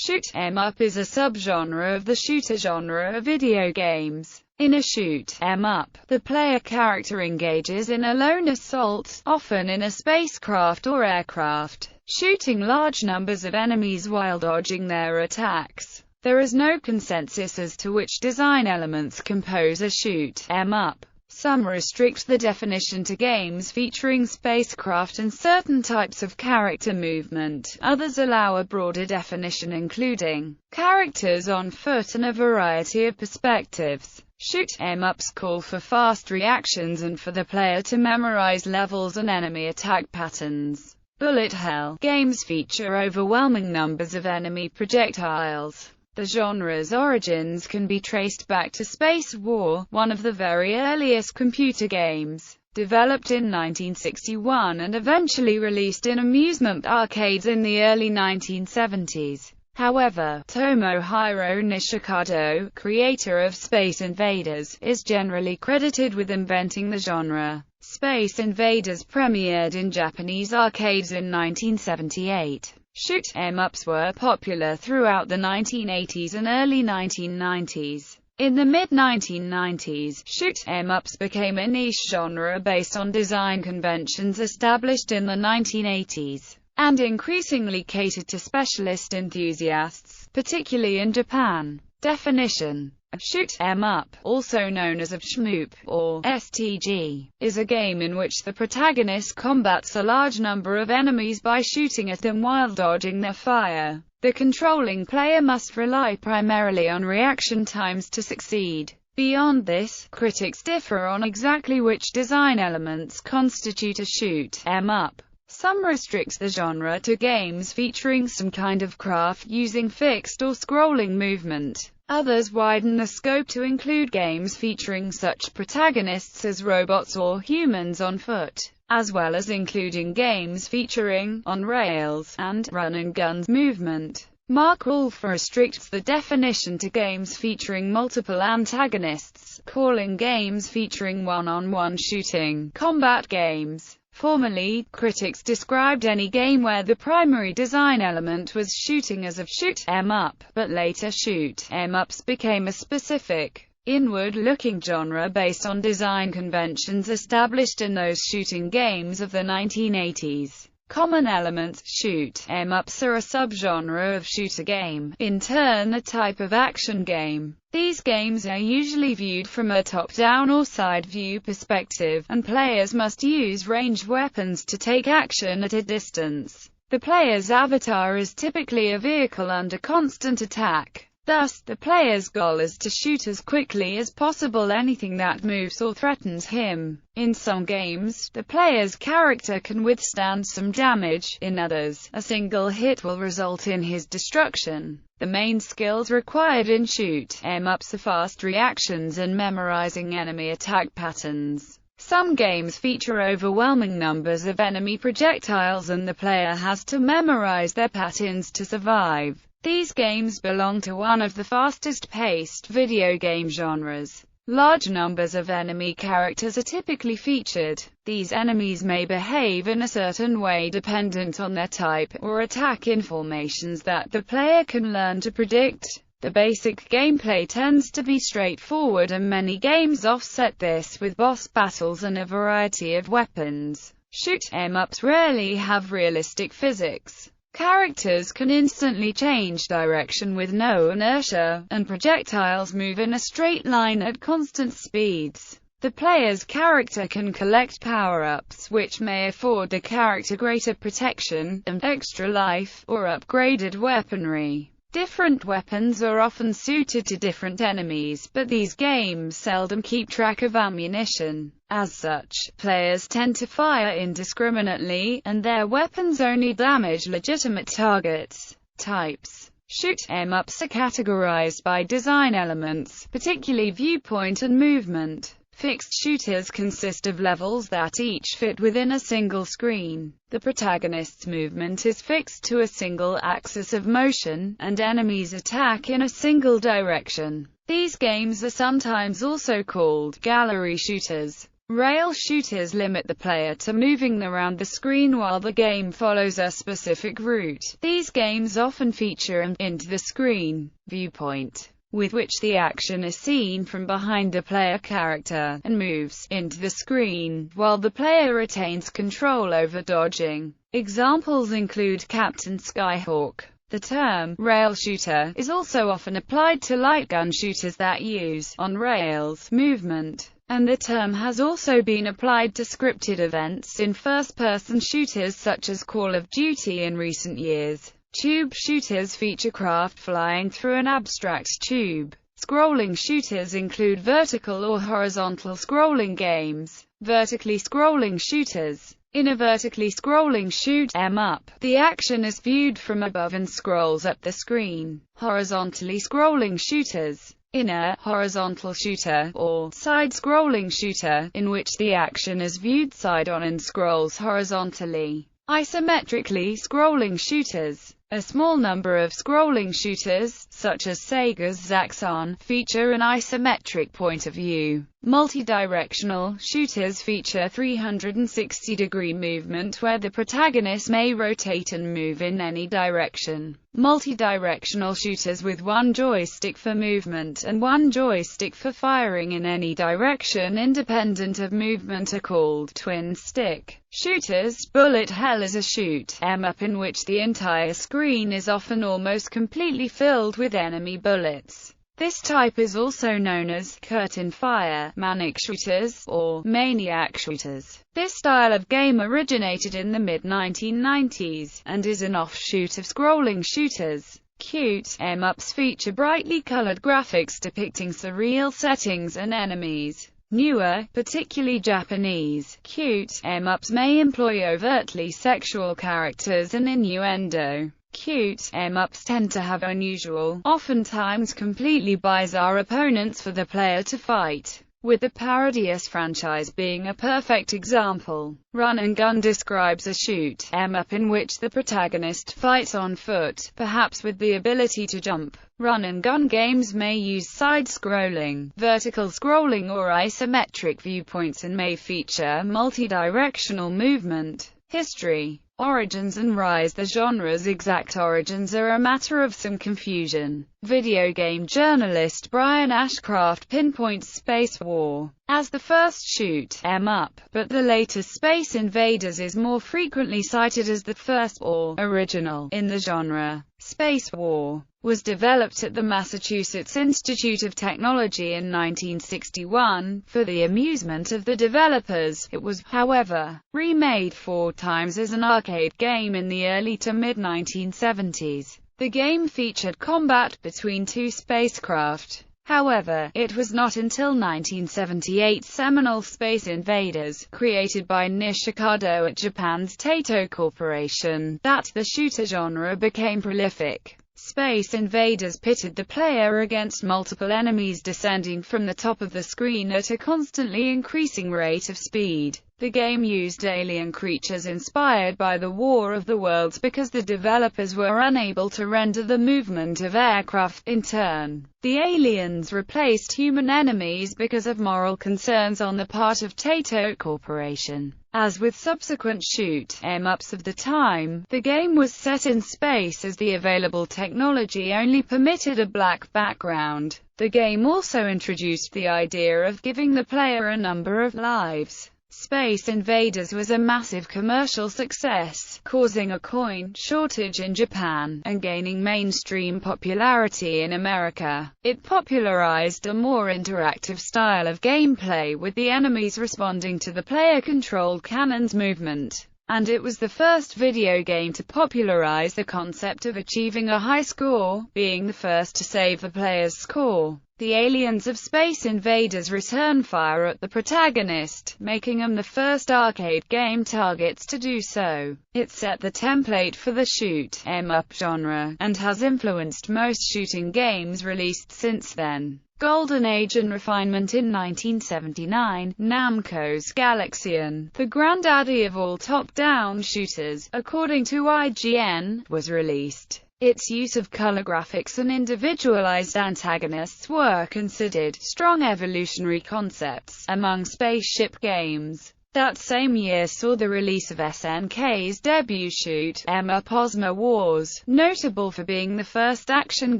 Shoot 'em up is a subgenre of the shooter genre of video games. In a shoot 'em up, the player character engages in a lone assault, often in a spacecraft or aircraft, shooting large numbers of enemies while dodging their attacks. There is no consensus as to which design elements compose a shoot 'em up. Some restrict the definition to games featuring spacecraft and certain types of character movement. Others allow a broader definition including characters on foot and a variety of perspectives. Shoot 'em ups call for fast reactions and for the player to memorize levels and enemy attack patterns. Bullet hell games feature overwhelming numbers of enemy projectiles. The genre's origins can be traced back to Space War, one of the very earliest computer games, developed in 1961 and eventually released in amusement arcades in the early 1970s. However, Tomohiro Nishikado, creator of Space Invaders, is generally credited with inventing the genre. Space Invaders premiered in Japanese arcades in 1978. Shoot 'em ups were popular throughout the 1980s and early 1990s. In the mid-1990s, shoot 'em ups became a niche genre based on design conventions established in the 1980s, and increasingly catered to specialist enthusiasts, particularly in Japan. Definition: a shoot 'em up, also known as a shmup, or STG, is a game in which the protagonist combats a large number of enemies by shooting at them while dodging their fire. The controlling player must rely primarily on reaction times to succeed. Beyond this, critics differ on exactly which design elements constitute a shoot 'em up. Some restrict the genre to games featuring some kind of craft using fixed or scrolling movement. Others widen the scope to include games featuring such protagonists as robots or humans on foot, as well as including games featuring on-rails and run-and-gun movement. Mark Wolf restricts the definition to games featuring multiple antagonists, calling games featuring one-on-one shooting combat games. Formerly, critics described any game where the primary design element was shooting as a shoot 'em up, but later shoot 'em ups became a specific, inward-looking genre based on design conventions established in those shooting games of the 1980s. Common elements: shoot 'em ups are a subgenre of shooter game, in turn a type of action game. These games are usually viewed from a top-down or side-view perspective, and players must use ranged weapons to take action at a distance. The player's avatar is typically a vehicle under constant attack. Thus, the player's goal is to shoot as quickly as possible anything that moves or threatens him. In some games, the player's character can withstand some damage. In others, a single hit will result in his destruction. The main skills required in shoot 'em ups are fast reactions and memorizing enemy attack patterns. Some games feature overwhelming numbers of enemy projectiles and the player has to memorize their patterns to survive. These games belong to one of the fastest-paced video game genres. Large numbers of enemy characters are typically featured. These enemies may behave in a certain way dependent on their type, or attack in formations that the player can learn to predict. The basic gameplay tends to be straightforward and many games offset this with boss battles and a variety of weapons. Shoot 'em ups rarely have realistic physics. Characters can instantly change direction with no inertia, and projectiles move in a straight line at constant speeds. The player's character can collect power-ups, which may afford the character greater protection, and extra life, or upgraded weaponry. Different weapons are often suited to different enemies, but these games seldom keep track of ammunition. As such, players tend to fire indiscriminately, and their weapons only damage legitimate targets. Types: shoot 'em ups are categorized by design elements, particularly viewpoint and movement. Fixed shooters consist of levels that each fit within a single screen. The protagonist's movement is fixed to a single axis of motion, and enemies attack in a single direction. These games are sometimes also called gallery shooters. Rail shooters limit the player to moving around the screen while the game follows a specific route. These games often feature an into-the-screen viewpoint, with which the action is seen from behind the player character, and moves into the screen, while the player retains control over dodging. Examples include Captain Skyhawk. The term rail shooter is also often applied to light gun shooters that use on-rails movement, and the term has also been applied to scripted events in first-person shooters such as Call of Duty in recent years. Tube shooters feature craft flying through an abstract tube. Scrolling shooters include vertical or horizontal scrolling games. Vertically scrolling shooters. In a vertically scrolling shoot 'em up, the action is viewed from above and scrolls up the screen. Horizontally scrolling shooters. In a horizontal shooter, or side-scrolling shooter, in which the action is viewed side-on and scrolls horizontally. Isometrically scrolling shooters. A small number of scrolling shooters, such as Sega's Zaxxon, feature an isometric point of view. Multi-directional shooters feature 360-degree movement where the protagonist may rotate and move in any direction. Multi-directional shooters with one joystick for movement and one joystick for firing in any direction independent of movement are called twin-stick shooters. Bullet hell is a shoot 'em up in which the entire screen is often almost completely filled with enemy bullets. This type is also known as curtain fire, manic shooters, or maniac shooters. This style of game originated in the mid-1990s, and is an offshoot of scrolling shooters. Cute 'em ups feature brightly colored graphics depicting surreal settings and enemies. Newer, particularly Japanese, cute 'em ups may employ overtly sexual characters and innuendo. Cute 'em ups tend to have unusual, oftentimes completely bizarre opponents for the player to fight, with the Parodius franchise being a perfect example. Run and Gun describes a shoot 'em up in which the protagonist fights on foot, perhaps with the ability to jump. Run and Gun games may use side-scrolling, vertical scrolling or isometric viewpoints and may feature multi-directional movement. History, origins and rise. The genre's exact origins are a matter of some confusion. Video game journalist Brian Ashcraft pinpoints Space War as the first shoot 'em up, but the latest Space Invaders is more frequently cited as the first or original in the genre. Space War was developed at the Massachusetts Institute of Technology in 1961, for the amusement of the developers. It was, however, remade 4 times as an arcade game in the early to mid-1970s. The game featured combat between 2 spacecraft. However, it was not until 1978's seminal Space Invaders, created by Nishikado at Japan's Taito Corporation, that the shooter genre became prolific. Space Invaders pitted the player against multiple enemies descending from the top of the screen at a constantly increasing rate of speed. The game used alien creatures inspired by the War of the Worlds because the developers were unable to render the movement of aircraft. In turn, the aliens replaced human enemies because of moral concerns on the part of Taito Corporation. As with subsequent shoot 'em ups of the time, the game was set in space as the available technology only permitted a black background. The game also introduced the idea of giving the player a number of lives. Space Invaders was a massive commercial success, causing a coin shortage in Japan, and gaining mainstream popularity in America. It popularized a more interactive style of gameplay with the enemies responding to the player-controlled cannon's movement. And it was the first video game to popularize the concept of achieving a high score, being the first to save the player's score. The aliens of Space Invaders return fire at the protagonist, making them the first arcade game targets to do so. It set the template for the shoot 'em up genre, and has influenced most shooting games released since then. Golden Age and refinement. In 1979, Namco's Galaxian, the granddaddy of all top-down shooters, according to IGN, was released. Its use of color graphics and individualized antagonists were considered strong evolutionary concepts among spaceship games. That same year saw the release of SNK's debut shoot 'em up Ozma Wars, notable for being the first action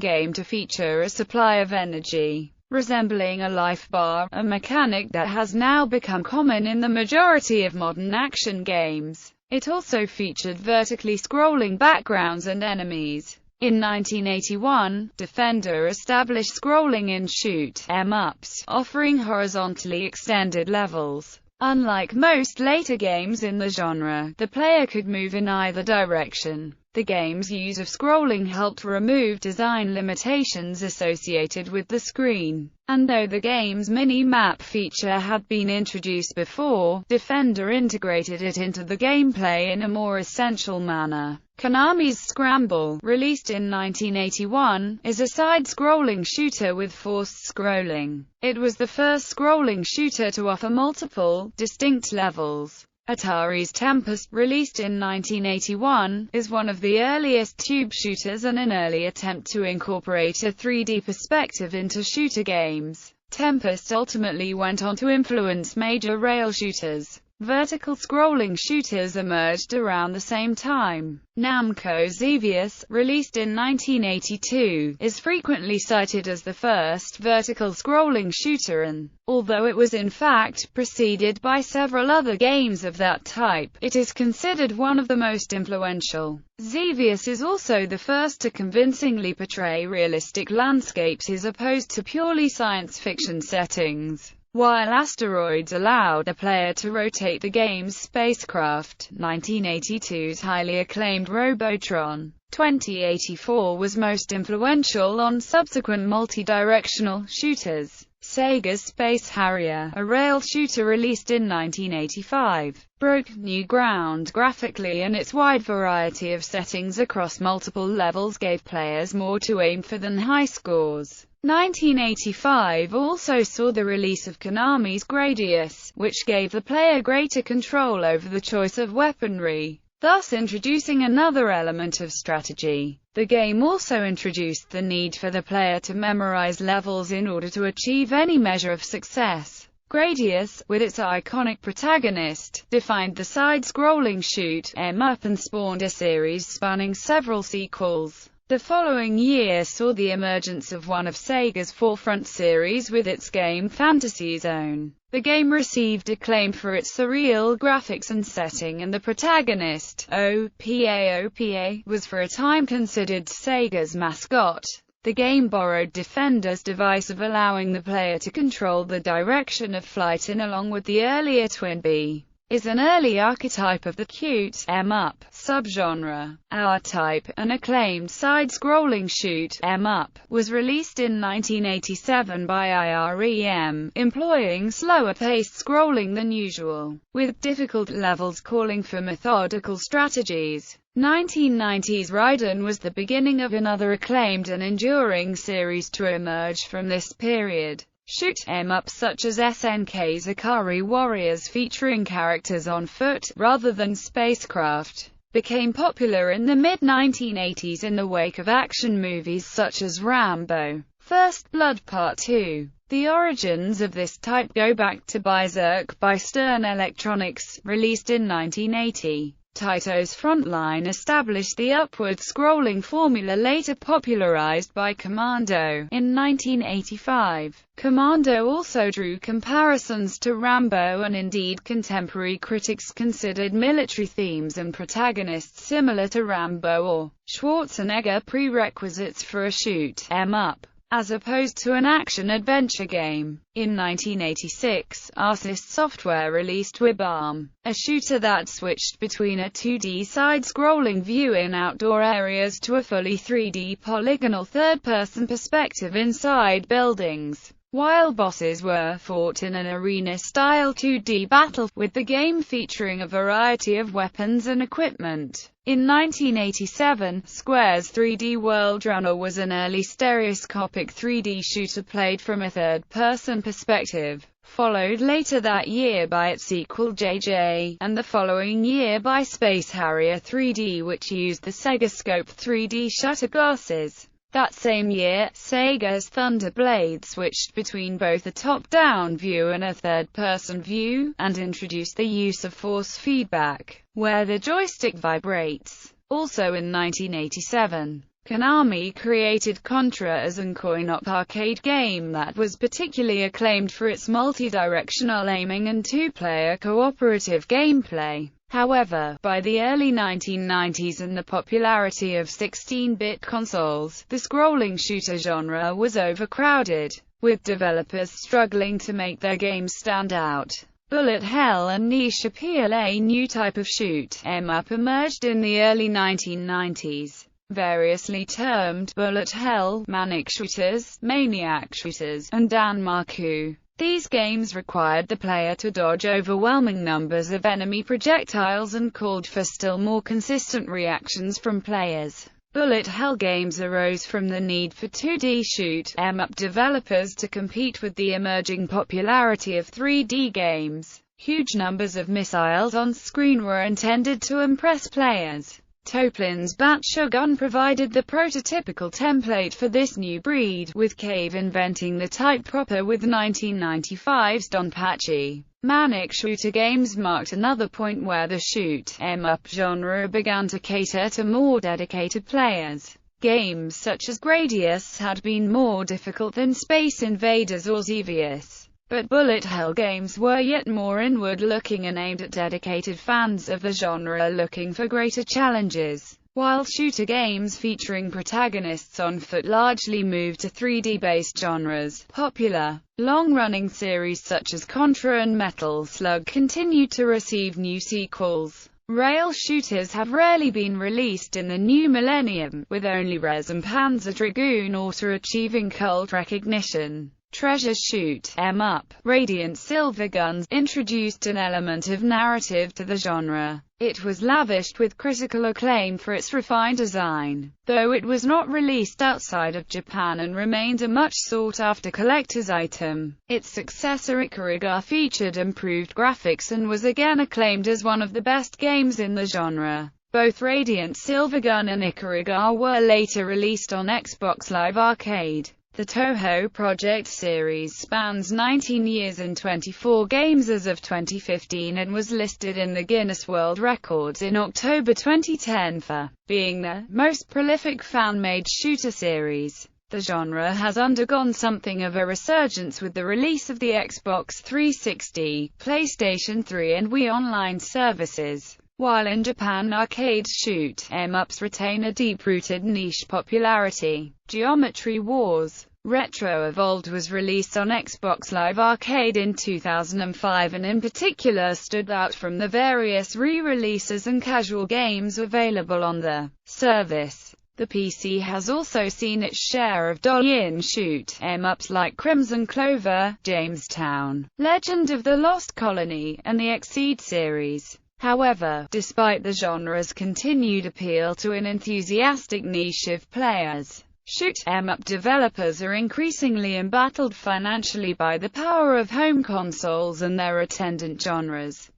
game to feature a supply of energy resembling a life bar, a mechanic that has now become common in the majority of modern action games. It also featured vertically scrolling backgrounds and enemies. In 1981, Defender established scrolling in shoot 'em ups, offering horizontally extended levels. Unlike most later games in the genre, the player could move in either direction. The game's use of scrolling helped remove design limitations associated with the screen. And though the game's mini-map feature had been introduced before, Defender integrated it into the gameplay in a more essential manner. Konami's Scramble, released in 1981, is a side-scrolling shooter with forced scrolling. It was the first scrolling shooter to offer multiple, distinct levels. Atari's Tempest, released in 1981, is one of the earliest tube shooters and an early attempt to incorporate a 3D perspective into shooter games. Tempest ultimately went on to influence major rail shooters. Vertical scrolling shooters emerged around the same time. Namco's Xevious, released in 1982, is frequently cited as the first vertical scrolling shooter and, although it was in fact preceded by several other games of that type, it is considered one of the most influential. Xevious is also the first to convincingly portray realistic landscapes as opposed to purely science fiction settings. While Asteroids allowed the player to rotate the game's spacecraft, 1982's highly acclaimed Robotron 2084 was most influential on subsequent multi-directional shooters. Sega's Space Harrier, a rail shooter released in 1985, broke new ground graphically, and its wide variety of settings across multiple levels gave players more to aim for than high scores. 1985 also saw the release of Konami's Gradius, which gave the player greater control over the choice of weaponry, thus introducing another element of strategy. The game also introduced the need for the player to memorize levels in order to achieve any measure of success. Gradius, with its iconic protagonist, defined the side-scrolling shoot 'em up and spawned a series spanning several sequels. The following year saw the emergence of one of Sega's forefront series with its game Fantasy Zone. The game received acclaim for its surreal graphics and setting, and the protagonist, OPA, was for a time considered Sega's mascot. The game borrowed Defender's device of allowing the player to control the direction of flight in, along with the earlier Twin Bee, is an early archetype of the shoot 'em up subgenre. R-Type, an acclaimed side-scrolling shoot 'em up, was released in 1987 by IREM, employing slower-paced scrolling than usual, with difficult levels calling for methodical strategies. 1990's Raiden was the beginning of another acclaimed and enduring series to emerge from this period. Shoot 'em ups such as SNK's Ikari Warriors, featuring characters on foot, rather than spacecraft, became popular in the mid-1980s in the wake of action movies such as Rambo: First Blood Part 2. The origins of this type go back to Berserk by Stern Electronics, released in 1980. Taito's Frontline established the upward-scrolling formula later popularized by Commando in 1985. Commando also drew comparisons to Rambo, and indeed contemporary critics considered military themes and protagonists similar to Rambo or Schwarzenegger prerequisites for a shoot 'em up, as opposed to an action-adventure game. In 1986, Artist Software released Wibam, a shooter that switched between a 2D side-scrolling view in outdoor areas to a fully 3D polygonal third-person perspective inside buildings, while bosses were fought in an arena-style 2D battle, with the game featuring a variety of weapons and equipment. In 1987, Square's 3D World Runner was an early stereoscopic 3D shooter played from a third-person perspective. followed later that year by its sequel JJ, and the following year by Space Harrier 3D, which used the Sega Scope 3D shutter glasses. That same year, Sega's Thunder Blade switched between both a top-down view and a third-person view, and introduced the use of force feedback, where the joystick vibrates. Also in 1987, Konami created Contra as an coin-op arcade game that was particularly acclaimed for its multi-directional aiming and two-player cooperative gameplay. However, by the early 1990s and the popularity of 16-bit consoles, the scrolling shooter genre was overcrowded, with developers struggling to make their games stand out. Bullet hell and niche appeal. A new type of shoot 'em up emerged in the early 1990s, variously termed bullet hell, manic shooters, maniac shooters, and danmaku. These games required the player to dodge overwhelming numbers of enemy projectiles and called for still more consistent reactions from players. Bullet hell games arose from the need for 2D shoot 'em up developers to compete with the emerging popularity of 3D games. Huge numbers of missiles on screen were intended to impress players. Toplin's Bat Shogun provided the prototypical template for this new breed, with Cave inventing the type proper with 1995's Donpachi. Manic shooter games marked another point where the shoot 'em up genre began to cater to more dedicated players. Games such as Gradius had been more difficult than Space Invaders or Xevious. But bullet hell games were yet more inward-looking and aimed at dedicated fans of the genre looking for greater challenges, while shooter games featuring protagonists on foot largely moved to 3D-based genres. Popular, long-running series such as Contra and Metal Slug continued to receive new sequels. Rail shooters have rarely been released in the new millennium, with only Res and Panzer Dragoon Auto achieving cult recognition. Treasure shoot 'em up, Radiant Silverguns, introduced an element of narrative to the genre. It was lavished with critical acclaim for its refined design, though it was not released outside of Japan and remained a much sought-after collector's item. Its successor Ikaruga featured improved graphics and was again acclaimed as one of the best games in the genre. Both Radiant Silvergun and Ikaruga were later released on Xbox Live Arcade. The Toho Project series spans 19 years and 24 games as of 2015 and was listed in the Guinness World Records in October 2010 for being the most prolific fan-made shooter series. The genre has undergone something of a resurgence with the release of the Xbox 360, PlayStation 3 and Wii Online services. While in Japan arcade shoot 'em ups retain a deep-rooted niche popularity. Geometry Wars Retro Evolved was released on Xbox Live Arcade in 2005 and in particular stood out from the various re-releases and casual games available on the service. The PC has also seen its share of dolly-in shoot 'em ups like Crimson Clover, Jamestown, Legend of the Lost Colony, and the Exceed series. However, despite the genre's continued appeal to an enthusiastic niche of players, shoot 'em up developers are increasingly embattled financially by the power of home consoles and their attendant genres.